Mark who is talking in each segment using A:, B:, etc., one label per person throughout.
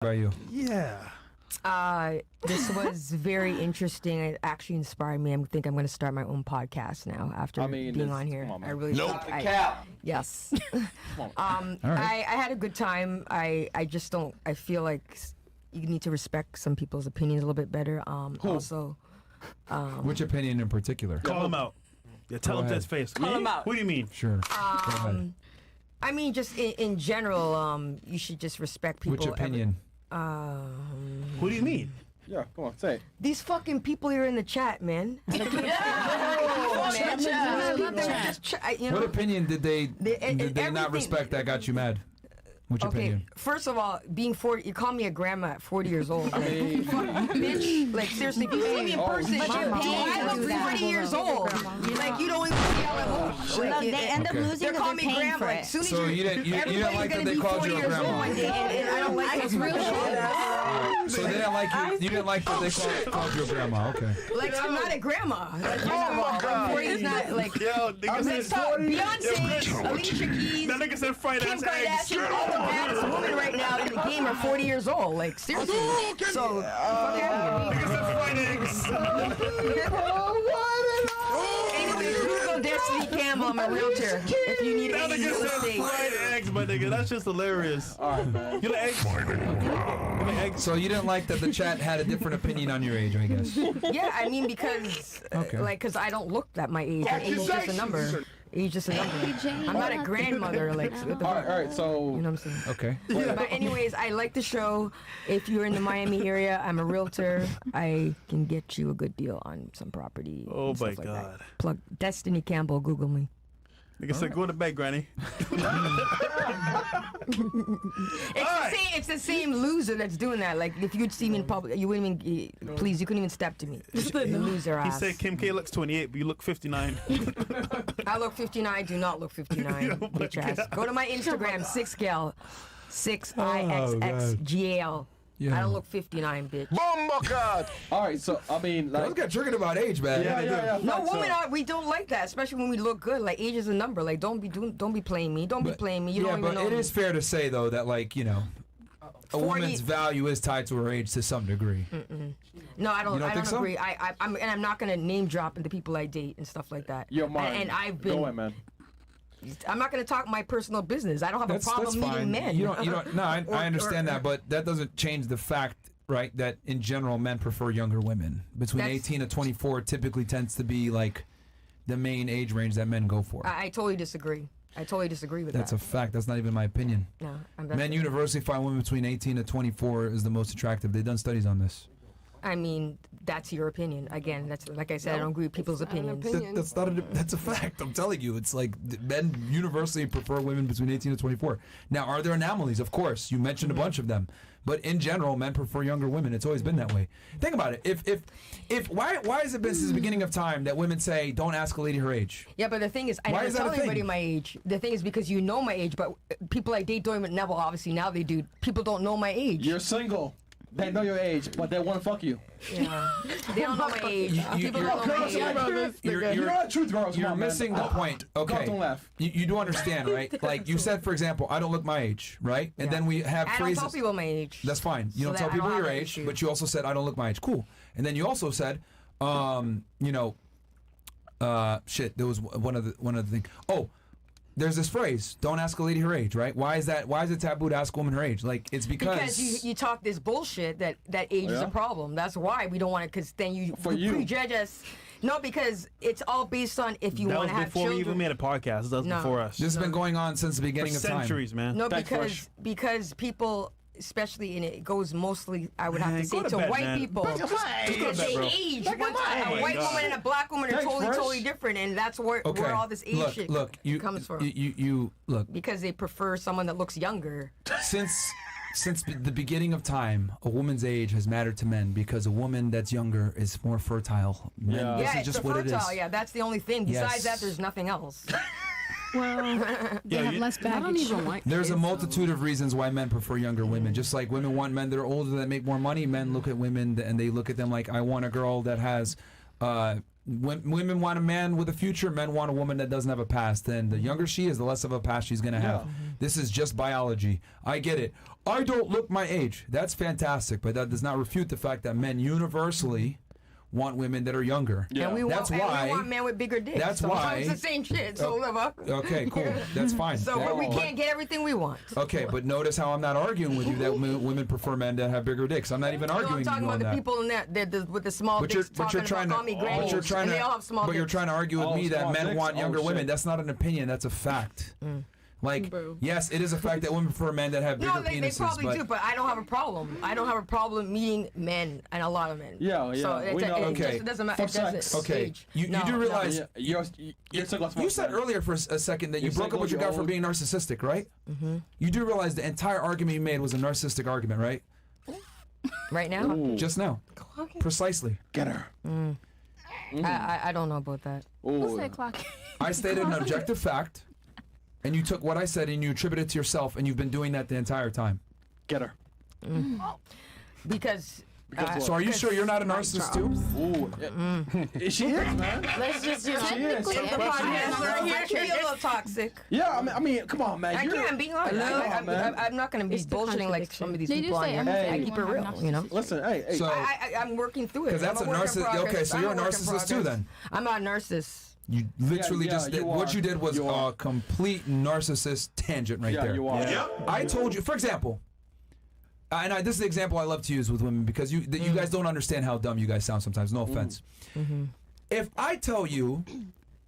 A: about you?
B: Yeah.
C: This was very interesting. It actually inspired me. I think I'm going to start my own podcast now after being on here.
D: On,
C: I really yes.
A: Right.
C: I had a good time. I just don't. I feel like you need to respect some people's opinions a little bit better. Also,
A: Which opinion in particular?
B: Call him out. Yeah, tell him to his face. Call him out. What do you mean?
A: Sure. Go ahead.
C: I mean, just in general, you should just respect people.
A: Which opinion?
B: What do you mean?
D: Yeah, come on, say it.
C: These fucking people here in the chat, man. What
A: opinion did they not respect that got you mad? Which opinion?
C: First of all, being 40, you call me a grandma at 40 years old. Like, bitch, like seriously, if you see me in person, I look 40 years old. Like you don't even see how I look.
E: Like, they end up losing.
C: They call me grandma. Like, soon as
A: so you didn't like that they called you a grandma.
C: And I don't like this real shit.
A: So they didn't like you. You didn't like that they called you a grandma. Okay.
C: Like I'm not a grandma. Like,
B: oh my God.
C: 40 is not like.
B: Yo, nigga said
C: Beyonce, Alicia Keys,
B: that nigga said fried
C: Kim
B: ass eggs.
C: Kardashian, all the baddest women right now in the game are 40 years old. Like seriously. So
B: nigga said fried eggs.
C: Anyways, Google Destiny Campbell. I'm a realtor. If you need
B: That
C: any
B: nigga
C: real
B: said
C: estate.
B: fried eggs, my nigga. That's just hilarious.
D: All right, man.
B: You like eggs?
A: So you didn't like that the chat had a different opinion on your age, I guess.
C: Yeah, I mean because because I don't look at my age. Age is just a number. Age is a number. I'm not a grandmother. Like
D: all right. So
C: you know what I'm saying?
A: Okay.
C: But anyways, I like the show. If you're in the Miami area, I'm a realtor. I can get you a good deal on some property.
B: Oh my
C: like
B: God.
C: That. Plug Destiny Campbell. Google me.
B: Nigga said, go to bed, granny.
C: It's the same loser that's doing that. Like if you'd see me in public, you wouldn't even. Please, you couldn't even step to me. Loser
B: He
C: ass.
B: said Kim K looks 28, but you look 59.
C: I look 59. Do not look 59. Bitch ass. Go to my Instagram. 6gal. 6IXXGAL.
A: Yeah.
C: I don't look 59, bitch.
D: all right. So I mean,
A: Those
D: like,
A: got triggered about age, man.
D: yeah.
C: No, women we don't like that, especially when we look good. Like age is a number. Like don't be playing me. Don't be playing me. You don't even know.
A: It is fair to say though that like a
C: 40
A: woman's value is tied to her age to some degree.
C: No, I don't.
A: You don't
C: I
A: think
C: don't
A: so?
C: agree. I'm not gonna name drop into people I date and stuff like that.
D: Yo, Myron,
C: and I've been.
D: go ahead, man.
C: I'm not gonna talk my personal business. I don't have a problem meeting
A: fine.
C: men.
A: You don't. No, I understand that, but that doesn't change the fact, right, that in general men prefer younger women. Between 18 to 24 typically tends to be like the main age range that men go for.
C: I totally disagree. I totally disagree with
A: That's
C: that.
A: a fact. That's not even my opinion.
C: No,
A: Men universally find women between 18 to 24 is the most attractive. They've done studies on this.
C: I mean, that's your opinion. Again, that's like I said. I don't agree with people's opinions.
A: That's a fact. I'm telling you. It's like men universally prefer women between 18 to 24. Now, are there anomalies? Of course. You mentioned a bunch of them. But in general, men prefer younger women. It's always been that way. Think about it. Why has it been since the beginning of time that women say, don't ask a lady her age?
C: Yeah, but the thing is, I never tell anybody my age. The thing is, because you know my age, but people I date don't even know. Well, obviously, now they do. People don't know my age.
D: You're single. They know your age, but they want to fuck you.
C: Yeah. They don't know my age. People don't know my age.
D: You're not a truth girl.
A: You're missing the point. Okay.
D: Don't laugh.
A: You do understand, right? Like you said, for example, I don't look my age, right? And then we have phrases.
C: I don't tell people my age.
A: That's fine. You don't tell people your age, but you also said I don't look my age. Cool. And then you also said, there was one of the things. Oh, there's this phrase, don't ask a lady her age, right? Why is it taboo to ask a woman her age? Like, it's because
C: you talk this bullshit that age is a problem. That's why we don't want it, because then you prejudge us. No, because it's all based on if you want to have
B: before
C: children.
B: we even made a podcast. That was before us.
A: This has been going on since the beginning of time.
B: Centuries, man.
C: No, because people, especially it goes mostly, I would have to say, to white people. Because they age. A white woman and a black woman are totally different, and that's where all this age shit comes from.
A: You look.
C: Because they prefer someone that looks younger.
A: Since the beginning of time, a woman's age has mattered to men because a woman that's younger is more fertile. This is just what it is.
C: Yeah, that's the only thing. Besides that, there's nothing else.
E: Well, they have less baggage. I don't even like
A: There's a multitude of reasons why men prefer younger women. Just like women want men that are older that make more money, men look at women and they look at them like, I want a girl that has women want a man with a future, men want a woman that doesn't have a past. And the younger she is, the less of a past she's going to have. This is just biology. I get it. I don't look my age. That's fantastic, but that does not refute the fact that men universally want women that are younger.
C: And we want men with bigger dicks.
A: That's why
C: it's the same shit. So
A: okay, cool. That's fine.
C: So we can't get everything we want.
A: Okay, but notice how I'm not arguing with you that women prefer men that have bigger dicks. I'm not even arguing with you on that.
C: I'm talking about the people in that with the small dicks talking about call me granny, and they all have small dicks.
A: But you're trying to argue with me that men want younger women. That's not an opinion. That's a fact. Like, yes, it is a fact that women prefer men that have bigger penises.
C: They probably do, but I don't have a problem. I don't have a problem meeting men and a lot of men.
D: Yeah.
C: So it doesn't matter.
A: Okay. You do realize you said earlier for a second that you broke up with your guy for being narcissistic, right? You do realize the entire argument you made was a narcissistic argument, right?
C: Right now?
A: Just now. Precisely.
D: Get her.
C: I don't know about that.
E: What's that clock?
A: I stated an objective fact. And you took what I said and you attributed it to yourself, and you've been doing that the entire time.
D: Get her.
C: Because
A: so are you sure you're not a narcissist too?
D: She is, man.
C: Let's just technically the podcast here can be a little toxic.
D: Yeah, I mean, come on, man.
C: I'm being honest. I'm not going to be bullshitting like some of these people on here. I keep it real, you know.
D: Listen, hey.
A: So
C: I'm working through it.
A: Because that's a narcissist. Okay, so you're a narcissist too, then.
C: I'm not a narcissist.
A: You literally just did. What you did was a complete narcissist tangent right there.
D: You are.
A: I told you, for example, and this is the example I love to use with women because you guys don't understand how dumb you guys sound sometimes. No offense. If I tell you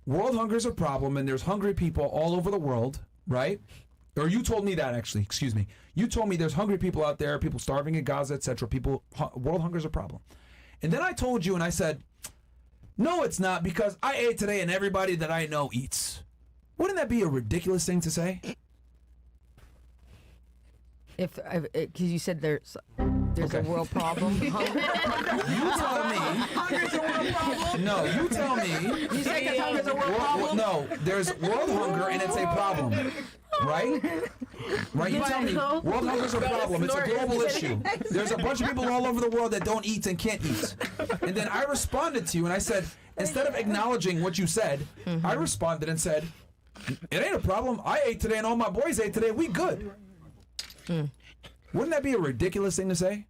A: world hunger is a problem and there's hungry people all over the world, right? Or you told me that actually, excuse me. You told me there's hungry people out there, people starving in Gaza, etc. World hunger is a problem. And then I told you and I said, no, it's not because I ate today and everybody that I know eats. Wouldn't that be a ridiculous thing to say?
C: Because you said there's a world problem.
A: You tell me.
C: Hunger's a world problem.
A: No, you tell me.
C: You said because hunger's a world problem.
A: No, there's world hunger and it's a problem, right? Right? You tell me. World hunger is a problem. It's a global issue. There's a bunch of people all over the world that don't eat and can't eat. And then I responded to you and I said, instead of acknowledging what you said, I responded and said, it ain't a problem. I ate today and all my boys ate today. We good. Wouldn't that be a ridiculous thing to say?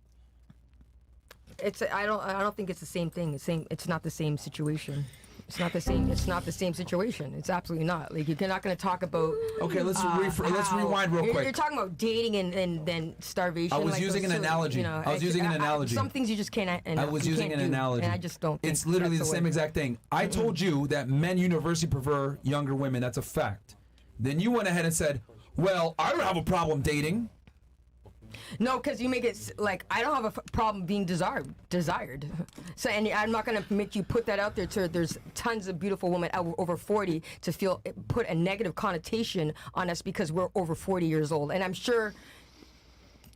C: I don't think it's the same thing. It's not the same situation. It's not the same situation. It's absolutely not. Like you're not going to talk about.
A: Okay, let's rewind real quick.
C: You're talking about dating and then starvation.
A: I was using an analogy. I was using an analogy.
C: Some things you just can't.
A: I was using an analogy.
C: And I just don't.
A: It's literally the same exact thing. I told you that men universally prefer younger women. That's a fact. Then you went ahead and said, "Well, I don't have a problem dating."
C: No, because you make it like I don't have a problem being desired. So, and I'm not going to make you put that out there. There's tons of beautiful women over 40 to put a negative connotation on us because we're over 40 years old. And I'm sure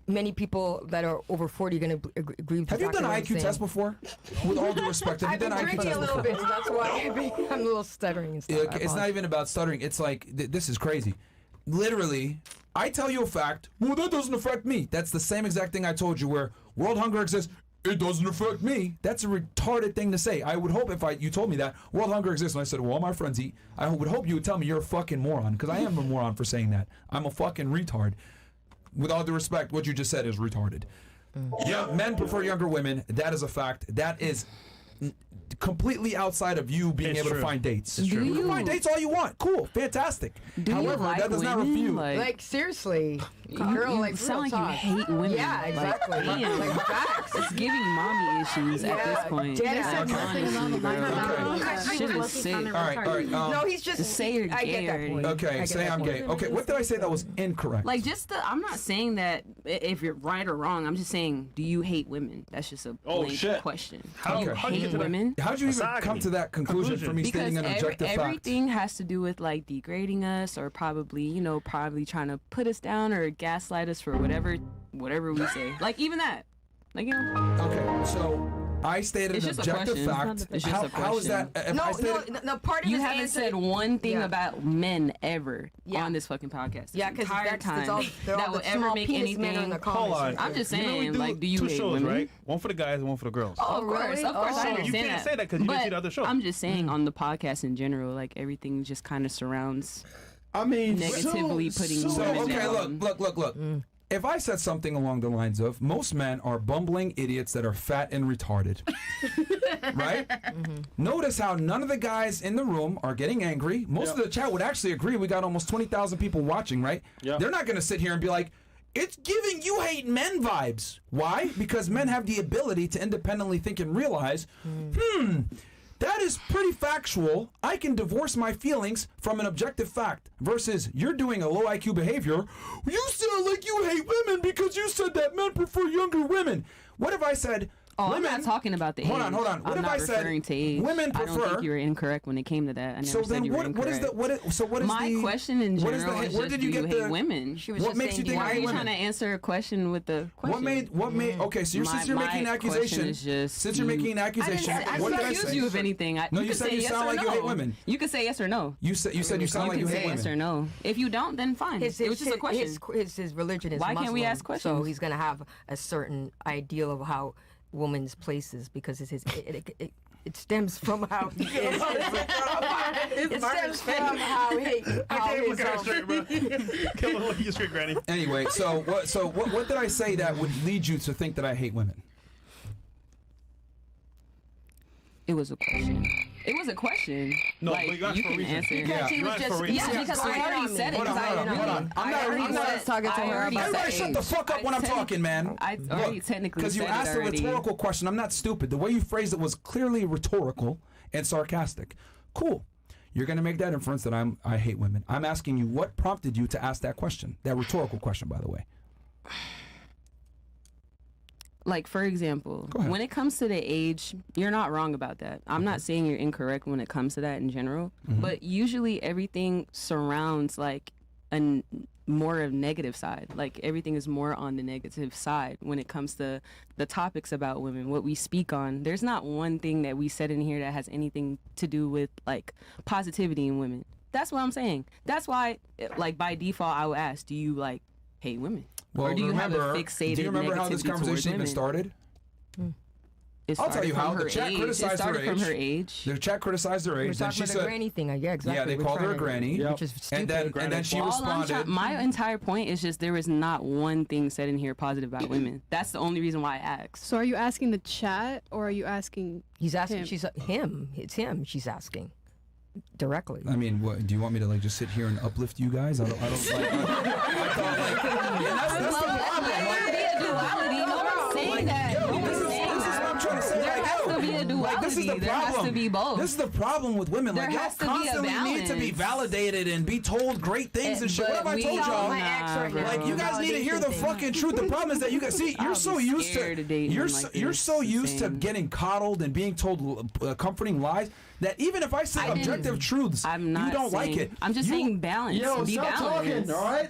C: many people that are over 40 are going to agree with.
A: Have you done an IQ test before? With all due respect, have you done an IQ test before?
C: I've been drinking a little bit, so that's why I'm a little stuttering and stuff.
A: It's not even about stuttering. It's like this is crazy. Literally. I tell you a fact, well, that doesn't affect me. That's the same exact thing I told you where world hunger exists, it doesn't affect me. That's a retarded thing to say. I would hope if you told me that world hunger exists and I said, well, all my friends eat, I would hope you would tell me you're a fucking moron because I am a moron for saying that. I'm a fucking retard. With all due respect, what you just said is retarded. Yeah, men prefer younger women. That is a fact. That is completely outside of you being able to find dates.
E: You
A: can find dates all you want. Cool, fantastic. However, that does not refute.
C: Like seriously, girl, like
E: sound like you hate women.
C: Yeah, exactly.
E: Like facts. It's giving mommy issues at this point.
A: Shit is sick. All right.
C: No, he's just
E: say you're gay.
A: Okay, say I'm gay. Okay, what did I say that was incorrect?
E: Like I'm not saying that if you're right or wrong. I'm just saying, do you hate women? That's just a blank question.
B: How do you
E: hate women?
A: How'd you even come to that conclusion for me stating an objective fact?
E: Everything has to do with like degrading us or probably trying to put us down or gaslight us for whatever we say. Like even that. Like
A: Okay, so I stated an objective fact. How is that?
C: No, part of
E: you
C: his
E: haven't
C: answer,
E: said one thing about men ever on this fucking podcast.
C: Yeah, because
E: that will ever make anything.
B: Hold on.
E: I'm just saying, like, do you
B: two
E: hate
B: shows,
E: women?
B: right? One for the guys and one for the girls.
E: Oh, of course, I understand
B: you can't say that because you didn't see the other show.
E: I'm just saying, on the podcast in general, like everything just kind of surrounds. Negatively putting women down.
A: Look. If I said something along the lines of, most men are bumbling idiots that are fat and retarded, right? Notice how none of the guys in the room are getting angry. Most of the chat would actually agree. We got almost 20,000 people watching, right? They're not going to sit here and be like, it's giving you hate men vibes. Why? Because men have the ability to independently think and realize, that is pretty factual. I can divorce my feelings from an objective fact versus you're doing a low IQ behavior. You sound like you hate women because you said that men prefer younger women. What if I said, women,
E: I'm not talking about the age.
A: Hold on. What if I said women prefer?
E: I don't think you were incorrect when it came to that. I never said you were incorrect.
A: What is
E: my question in general is
A: where did you get
E: hate women?
A: What makes you think I hate women?
E: Why are you trying to answer a question with the question?
A: What made? Okay, so since you're making an accusation, what did I say?
E: You of anything?
A: No, you said you sound like you hate women.
E: You can say yes or no.
A: You said you sound like you hate women.
E: Yes or no. If you don't, then fine. It was just a question.
C: His religion is Muslim.
E: Why can't we ask questions?
C: So he's gonna have a certain ideal of how woman's places because it stems from how he is. It stems from how he.
B: I can't look at her straight, bro. Can't look at you straight, Granny.
A: Anyway, so what did I say that would lead you to think that I hate women?
E: It was a question. It was a question.
B: No,
E: like,
B: but you asked for a reason.
E: Answer.
C: Because he was just
E: because I already said it.
A: Hold on. I'm not
C: talking to her about
A: everybody shut the fuck up when I'm talking, man.
E: I already technically
A: because you asked a rhetorical question. I'm not stupid. The way you phrased it was clearly rhetorical and sarcastic. Cool. You're gonna make that inference that I hate women. I'm asking you what prompted you to ask that question. That rhetorical question, by the way.
E: Like, for example, when it comes to the age, you're not wrong about that. I'm not saying you're incorrect when it comes to that in general, but usually everything surrounds like a more of negative side. Like everything is more on the negative side when it comes to the topics about women, what we speak on. There's not one thing that we said in here that has anything to do with like positivity in women. That's what I'm saying. That's why, like, by default, I would ask, do you like hate women?
A: Well,
E: or do you have a fixated
A: do you remember how this conversation even started? I'll tell you how. The chat criticized her age.
E: From her age.
A: The chat criticized her age.
C: We're talking about a granny thing. Yeah, exactly.
A: Yeah, they called her a granny.
C: Which is stupid.
A: And then she responded.
E: My entire point is just there is not one thing said in here positive about women. That's the only reason why I asked.
F: So are you asking the chat or are you asking
C: He's asking.
F: him?
C: She's him. It's him. She's asking. Directly.
A: I mean, what, do you want me to like just sit here and uplift you guys? I thought like, that's the problem.
E: There be a duality. No one's saying that. There has to be a duality.
A: This is the problem.
E: There has to be both.
A: This is the problem with women. Like, y'all constantly need to be validated and be told great things and shit. What have I told y'all? Like, you guys need to hear the fucking truth. The problem is that you guys see, you're so used to you're so used to getting coddled and being told comforting lies that even if I say objective truths, you don't like it.
E: I'm just saying balance.
D: Yo,
E: be
D: stop
E: balanced.
D: talking, all right?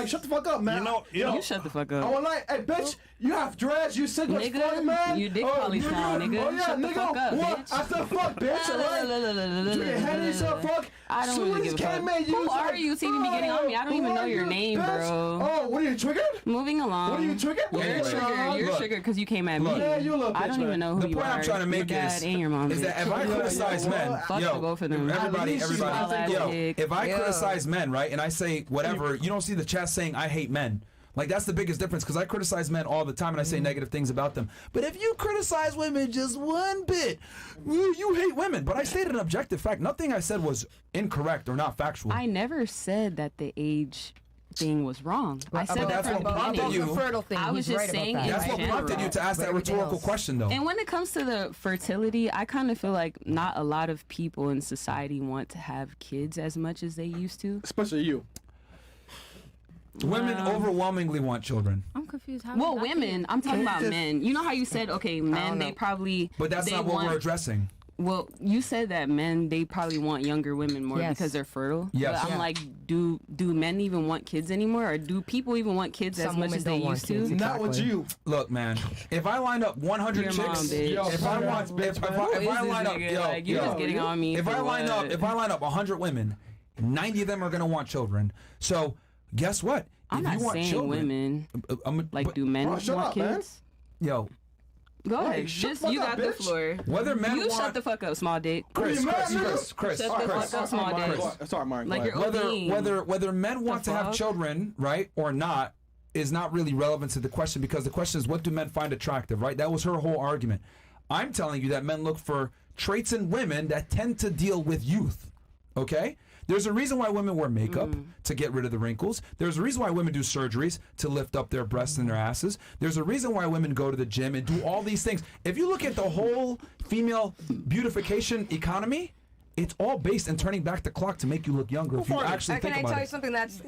D: Shut the fuck up, man.
E: You shut the fuck up.
D: I want like, hey, bitch, you have dreads, you sick as fuck, man.
E: You dick probably small, nigga.
D: Oh, yeah,
E: shut the fuck up,
D: what?
E: bitch.
D: I said fuck, bitch, all right? Do your head yourself, fuck.
E: I don't really give a fuck. Who are you to even be getting on me? I don't even know your name, bro.
D: Oh, what are you, triggered?
E: Moving along.
D: What are you, triggered?
E: You're triggered because you came at me.
D: Yeah, you a little bitch,
E: I don't even know who you are.
A: The point I'm trying to make is that if I criticize men, everybody, if I criticize men, right, and I say whatever, you don't see the chat saying I hate men. Like, that's the biggest difference, because I criticize men all the time and I say negative things about them. But if you criticize women just one bit, you hate women. But I stated an objective fact. Nothing I said was incorrect or not factual.
E: I never said that the age thing was wrong. I said that from the beginning. I was just saying
A: that's what prompted you to ask that rhetorical question, though.
E: And when it comes to the fertility, I kind of feel like not a lot of people in society want to have kids as much as they used to.
D: Especially you.
A: Women overwhelmingly want children.
F: I'm confused.
E: Well, women. I'm talking about men. You know how you said, okay, men, they probably.
A: But that's not what we're addressing.
E: Well, you said that men, they probably want younger women more because they're fertile.
A: Yes.
E: But I'm like, do men even want kids anymore? Or do people even want kids as much as they used to?
D: Not with you.
A: Look, man, if I line up 100
E: Your
A: chicks,
E: mom, bitch.
A: if I line up,
E: you're just getting on me.
A: if I line up 100 women, 90 of them are gonna want children. So guess what?
E: I'm not saying women. Do men want kids?
A: Yo.
E: Go ahead. Just you got the floor.
A: Whether men
E: you shut the fuck up, small dick.
A: Chris.
E: Shut the fuck up, small dick.
D: Sorry, Myron.
E: Like you're
A: whether men want to have children, right, or not, is not really relevant to the question, because the question is, what do men find attractive, right? That was her whole argument. I'm telling you that men look for traits in women that tend to deal with youth. Okay? There's a reason why women wear makeup to get rid of the wrinkles. There's a reason why women do surgeries to lift up their breasts and their asses. There's a reason why women go to the gym and do all these things. If you look at the whole female beautification economy, it's all based in turning back the clock to make you look younger. If you actually think about it.
C: Can I tell you something? That's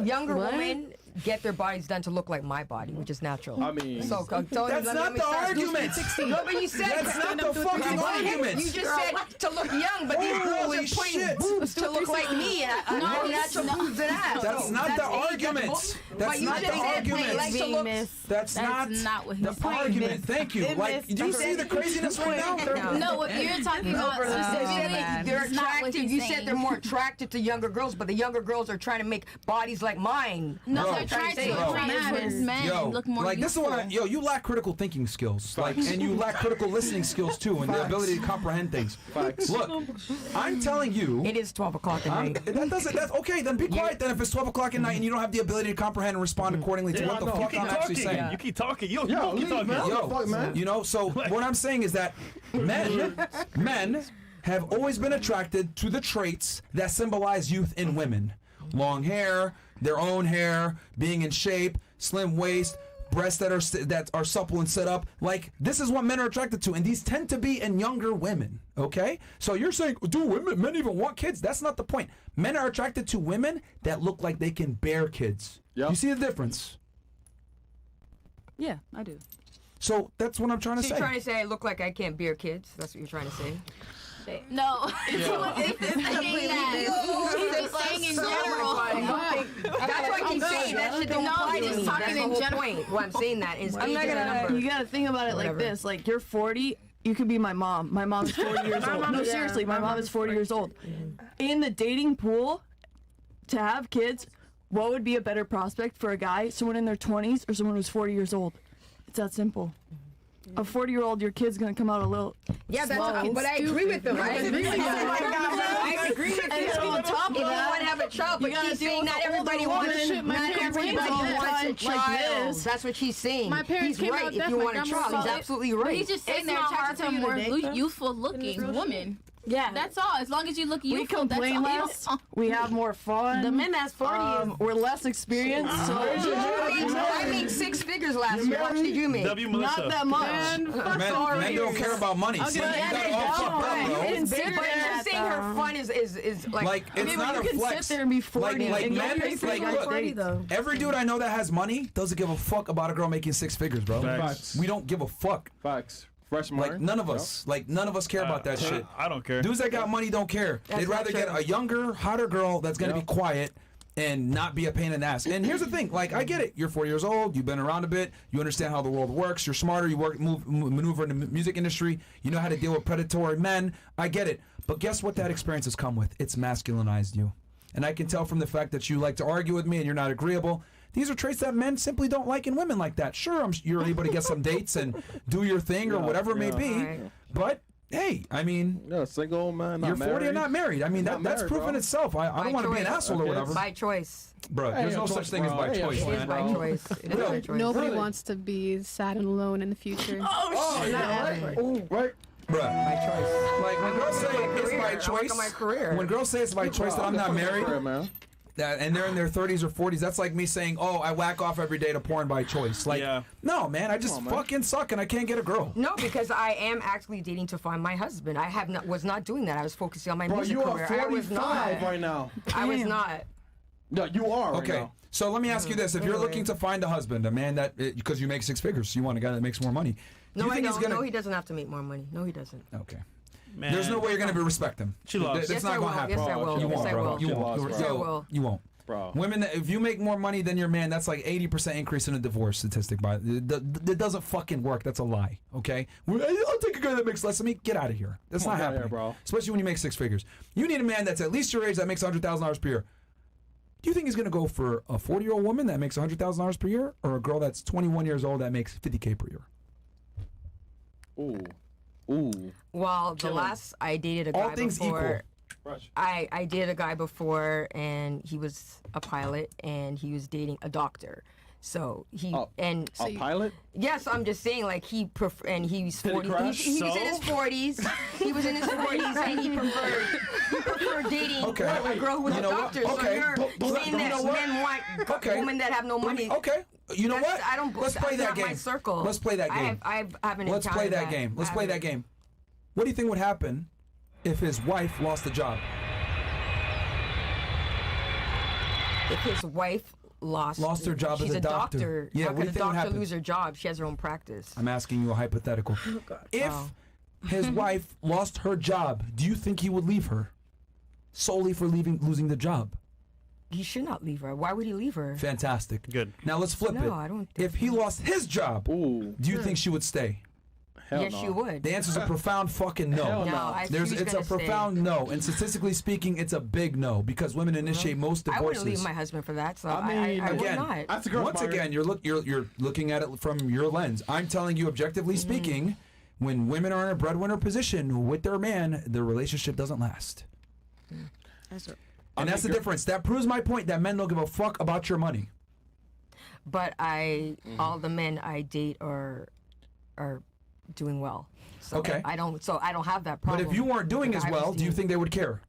C: younger women get their bodies done to look like my body, which is natural.
D: I mean,
C: so
A: that's not the argument.
C: No, but you said
A: that's not the fucking argument.
C: You just said to look young, but these girls are putting boobs to look like me, and I have natural boobs and ass.
A: That's not the argument. That's not the argument. That's not
G: what
A: the argument. Thank you. Like, do you see the craziness right now?
G: No, what you're talking about specifically,
C: they're attractive. You said they're more attracted to younger girls, but the younger girls are trying to make bodies like mine.
G: No, they're trying to men look more
A: like
G: youthful.
A: This is what you lack critical thinking skills, like, and you lack critical listening skills too, and the ability to comprehend things. Look, I'm telling you,
C: it is 12 o'clock at night.
A: That's okay. Then be quiet. Then if it's 12 o'clock at night and you don't have the ability to comprehend and respond accordingly to what the fuck I'm actually saying.
B: You keep talking. You keep talking.
A: You know. So what I'm saying is that men have always been attracted to the traits that symbolize youth in women: long hair, their own hair, being in shape, slim waist, breasts that are supple and set up. Like, this is what men are attracted to, and these tend to be in younger women. Okay, so you're saying, do men even want kids? That's not the point. Men are attracted to women that look like they can bear kids. Yep. You see the difference?
E: Yeah, I do.
A: So that's what I'm trying to say.
C: You're trying to say I look like I can't bear kids? That's what you're trying to say?
G: No. She's saying in general.
C: That's what I keep saying. That shit don't apply to me. That's the whole point. Why I'm saying that is
H: I'm not gonna. You gotta think about it like this. Like, you're 40. You could be my mom. My mom's 40 years old. No, seriously, my mom is 40 years old. In the dating pool, to have kids, what would be a better prospect for a guy? Someone in their 20s or someone who's 40 years old? It's that simple. A 40-year-old, your kid's gonna come out a little.
C: Yeah, but I agree with them. I agree with them. I agree with them.
H: On top of
C: if you
H: that,
C: want to have a child, but she's saying not everybody wants a child. That's what she's saying.
F: My parents
C: He's right. If you want a child, he's absolutely right.
G: He's just saying they're attracted to more youthful-looking women. Yeah, that's all. As long as you look youthful,
H: we complain less. We have more fun.
C: The men that's 40,
H: we're less experienced. So
C: I made 6 figures last year. How much did you make?
H: Not that much.
A: Men don't care about money. See, you got it all fucked up, bro.
C: But you're saying her fun is like
A: it's not a flex.
H: You can sit there and be 40.
A: Like men, look, every dude I know that has money doesn't give a fuck about a girl making 6 figures, bro.
D: Facts.
A: We don't give a fuck.
D: Facts.
A: Like none of us care about that shit.
B: I don't care.
A: Dudes that got money don't care. They'd rather get a younger, hotter girl that's gonna be quiet and not be a pain in the ass. And here's the thing, like, I get it. You're 4 years old. You've been around a bit. You understand how the world works. You're smarter. You maneuver in the music industry. You know how to deal with predatory men. I get it. But guess what that experience has come with? It's masculinized you. And I can tell from the fact that you like to argue with me and you're not agreeable. These are traits that men simply don't like in women like that. Sure, you're able to get some dates and do your thing or whatever it may be. But, hey, I mean,
D: single man,
A: you're 40 and not married. I mean, that's proof in itself. I don't want to be an asshole or whatever.
C: By choice.
A: Bro, there's no such thing as by choice, man.
C: It is by choice. It is by choice.
F: Nobody wants to be sad and alone in the future.
H: Oh, shit.
D: Right.
A: Bruh.
C: By choice.
A: Like, when girls say it's by choice, when girls say it's by choice that I'm not married, and they're in their 30s or 40s, that's like me saying, oh, I whack off every day to porn by choice. Like, no, man, I just fucking suck and I can't get a girl.
C: No, because I am actually dating to find my husband. I was not doing that. I was focusing on my music career.
D: You are 45 right now.
C: I was not.
D: No, you are right now.
A: So let me ask you this. If you're looking to find a husband, a man that, because you make 6 figures, so you want a guy that makes more money.
C: No, I don't. No, he doesn't have to make more money. No, he doesn't.
A: Okay.
B: Man.
A: There's no way you're gonna respect him.
B: She lost.
A: That's not gonna happen.
C: Yes, I will.
A: You
C: Yes,
A: won't,
C: I
A: bro.
C: will.
A: You won't.
C: Yes, I will.
A: You won't.
I: Bro.
A: Women, if you make more money than your man, that's like 80% increase in a divorce statistic. That doesn't fucking work. That's a lie. Okay, I'll take a guy that makes less than me. Get out of here. That's not happening,
I: here, bro.
A: Especially when you make 6 figures. You need a man that's at least your age that makes $100,000 per year. Do you think he's gonna go for a 40-year-old woman that makes $100,000 per year, or a girl that's 21 years old that makes $50K per year?
I: Ooh.
C: Well, the last I dated a guy
A: All things
C: before.
A: equal.
C: I dated a guy before, and he was a pilot, and he was dating a doctor. So he
I: a pilot?
C: Yes, I'm just saying, like he's 40. He was in his 40s. He was in his 40s, and he preferred dating a girl who was a doctor.
A: Okay.
C: So you're saying that men want women that have no money.
A: Okay. You know what?
C: I don't.
A: Let's play that game.
C: My circle.
A: Let's play that game.
C: I haven't.
A: Let's play that game. Let's play that game. What do you think would happen if his wife lost the job?
C: If his wife lost her job
A: as a doctor. Yeah,
C: How
A: what do
C: could
A: you
C: a
A: think would
C: doctor
A: happen?
C: lose her job? She has her own practice.
A: I'm asking you a hypothetical. If his wife lost her job, do you think he would leave her solely for losing the job?
C: He should not leave her. Why would he leave her?
A: Fantastic.
B: Good.
A: Now let's flip it.
C: No, I don't think
A: If he lost his job, do you think she would stay?
C: Yes, she would.
A: The answer's a profound fucking no. It's a profound no, and statistically speaking, it's a big no because women initiate most divorces.
C: I wouldn't leave my husband for that, so I would not.
I: That's a girl.
A: Once again, you're looking at it from your lens. I'm telling you, objectively speaking, when women are in a breadwinner position with their man, their relationship doesn't last. And that's the difference. That proves my point that men don't give a fuck about your money.
C: But all the men I date are doing well. So
A: Okay.
C: I don't have that problem.
A: But if you weren't doing as well, do you think they would care?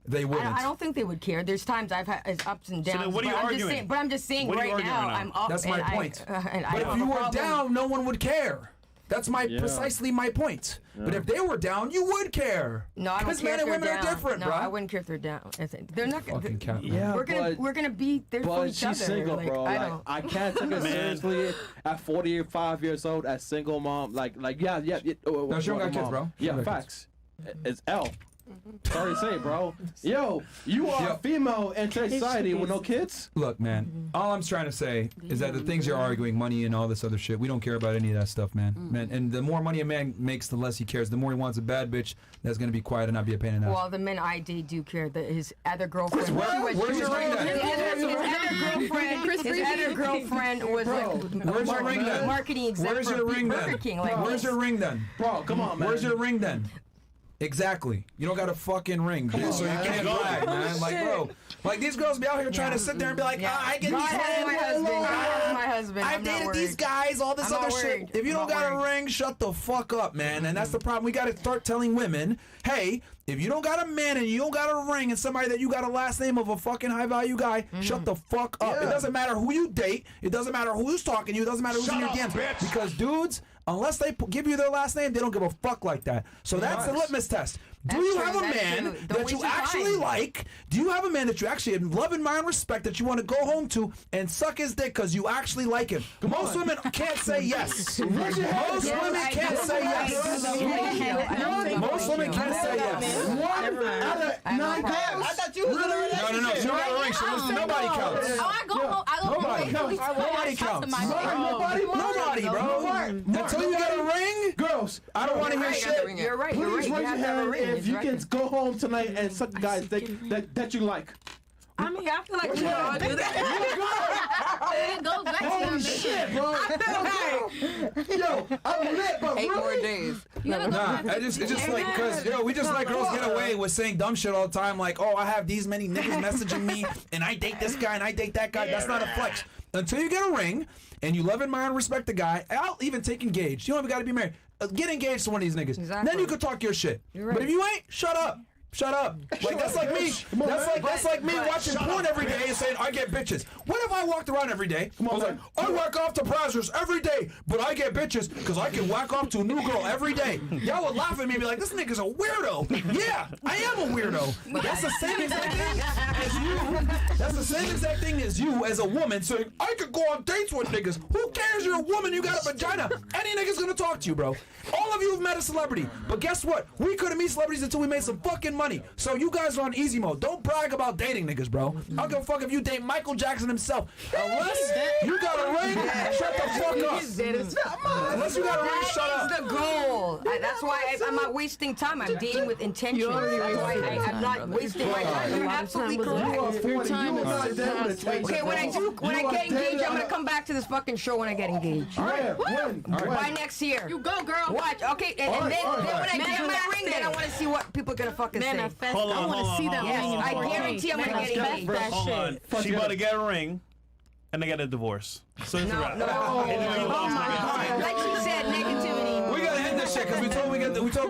A: They wouldn't.
C: I don't think they would care. There's times I've had ups and downs.
B: So then what are you arguing?
C: But I'm just saying
B: What are you
C: right now,
B: arguing
C: I'm up.
A: That's my
C: and
A: point.
C: I
A: But if you were down, no one would care. That's precisely my point.
I: Yeah.
A: But if they were down, you would care.
C: No, I don't
A: Because
C: care
A: men
C: if
A: and
C: they're
A: women
C: down.
A: are different,
C: no,
A: bro.
C: I wouldn't care if they're down. They're not gonna.
A: Fucking cat, man.
I: Yeah,
C: we're gonna be there for each
I: she's
C: other.
I: single,
C: like,
I: bro.
C: I
I: Like,
C: don't.
I: I can't take her seriously at 45 years old as single mom. Like,
A: No, she don't got kids, bro. She
I: Yeah,
A: don't got
I: facts. It's L. Sorry to say, bro. Yo, you are a female in today's society with no kids?
A: Look, man, all I'm trying to say is that the things you're arguing, money and all this other shit, we don't care about any of that stuff, man. And the more money a man makes, the less he cares. The more he wants a bad bitch that's going to be quiet and not be a pain in the ass.
C: Well, the men I date do care. His other girlfriend.
A: Where's your ring then?
C: His other girlfriend was
A: Where's your ring then?
C: marketing exec
A: Where's your
C: for
A: ring
C: Burger
A: then?
C: King. Like,
A: Where's your ring then?
I: Bro, come on, man.
A: Where's your ring then? Exactly. You don't got a fucking ring, bitch, so you can't brag, man. Like, bro, like these girls be out here trying to sit there and be like, I get these men.
C: my husband.
A: I've dated these guys, all this other shit. If you don't got a ring, shut the fuck up, man. And that's the problem. We got to start telling women, hey, if you don't got a man and you don't got a ring and somebody that you got a last name of a fucking high value guy, shut the fuck up. It doesn't matter who you date. It doesn't matter who's talking to you. It doesn't matter who's in your DMs. Because dudes, unless they give you their last name, they don't give a fuck like that. So that's the litmus test. Do you have a man that you actually like? Do you have a man that you actually love, admire, and respect that you want to go home to and suck his dick because you actually like him? Most women can't say yes. Most women can't say yes. Most women can't say yes.
D: One out of 9 pounds. I thought you was gonna.
A: No. She don't got a ring. Nobody counts.
G: Oh, I go home. I go
A: Nobody
G: home.
A: Nobody counts. Nobody, bro. Until you get a ring,
I: girls,
A: I don't want to hear shit.
C: You're right.
I: please
C: You
I: raise your
C: have to have a
I: hand
C: ring.
I: if you can go home tonight and suck the guys that you like.
C: I mean, I feel like we all do that.
G: It goes back to
I: Holy
G: them.
I: shit, bro. Yo, I'm lit, but
C: 8 more
I: really?
C: days.
A: Nah, it's just like, because, we just let girls get away with saying dumb shit all the time, like, oh, I have these many niggas messaging me, and I date this guy, and I date that guy. That's not a flex. Until you get a ring, and you love, admire, and respect the guy, I'll even take engaged. You don't even got to be married. Get engaged to one of these niggas.
C: Exactly.
A: Then you could talk your shit.
C: You're right.
A: But if you ain't, shut up. Shut up. Like that's like me. That's like me watching porn every day and saying I get bitches. What if I walked around every day? I was like, I whack off to browsers every day, but I get bitches because I can whack off to a new girl every day. Y'all would laugh at me and be like, this nigga's a weirdo. Yeah, I am a weirdo. That's the same exact thing as you. That's the same exact thing as you as a woman saying I could go on dates with niggas. Who cares? You're a woman. You got a vagina. Any nigga's gonna talk to you, bro. All of you have met a celebrity, but guess what? We couldn't meet celebrities until we made some fucking money. So you guys are on easy mode. Don't brag about dating niggas, bro. I don't give a fuck if you date Michael Jackson himself. Unless you got a ring, shut the fuck up. Unless you got a ring, shut up.
C: That's the goal. That's why I'm not wasting time. I'm dating with intention. That's why I'm not wasting my time. You're absolutely correct.
H: Your time is
C: okay, when I get engaged, I'm gonna come back to this fucking show when I get engaged.
I: All right.
C: By next year.
G: You go, girl.
C: Watch. Okay, and then when I get my ring, then I want to see what people are gonna fucking say.
G: Hold on, I want to see that ring.
C: I guarantee I'm gonna get engaged.
B: Hold on. She about to get a ring, and they got a divorce. So it's a wrap.
C: Like she said, negativity.
A: We gotta end this shit because we told